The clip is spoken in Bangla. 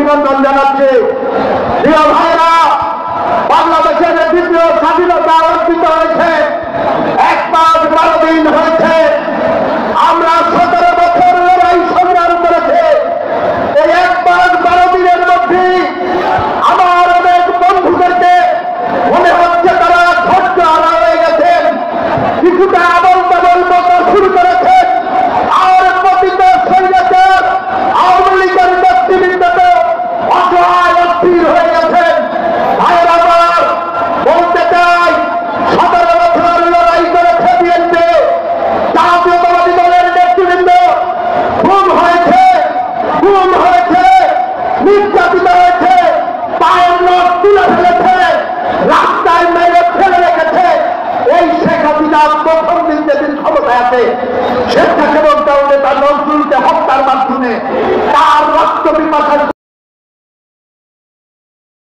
অভিনন্দন জানাচ্ছি। প্রিয় ভাইরা, বাংলাদেশের দ্বিতীয় স্বাধীনতা অর্জিত হয়েছে 1 মাস 12 দিন হয়েছে। আমরা 17 বছর লড়াই সংগ্রাম করেছি। এই 1 মাস 12 দিনের মধ্যে আমার অনেক বন্ধুদেরকে মনে হচ্ছে তারা ধৈর্য হারা হয়ে গেছেন, কিছুটা আবল তাবল মতো শুরু করেছেন। আর পতিত সৈন্যদের আওয়ামী লীগের নেতৃবৃন্দ অসহায় অস্থির হয়ে গেছেন। ভাইয়েরা আমার, বলতে চাই 17 বছর লড়াই করেছে বিএনপি, জাতীয়তাবাদী দলের নেতৃবৃন্দ খুন হয়েছে, নির্যাতিত হয়েছে, পায়ের নখ তুলে ফেলেছে, রাস্তায় মেরে ফেলে রেখেছে। এই শেখ হাসিনা প্রথম দিন যেদিন ক্ষমতায় আছে, স্বেচ্ছাসেবক দল নেতা নজরুলকে হত্যার মাধ্যমে তার রক্ত পিপাসা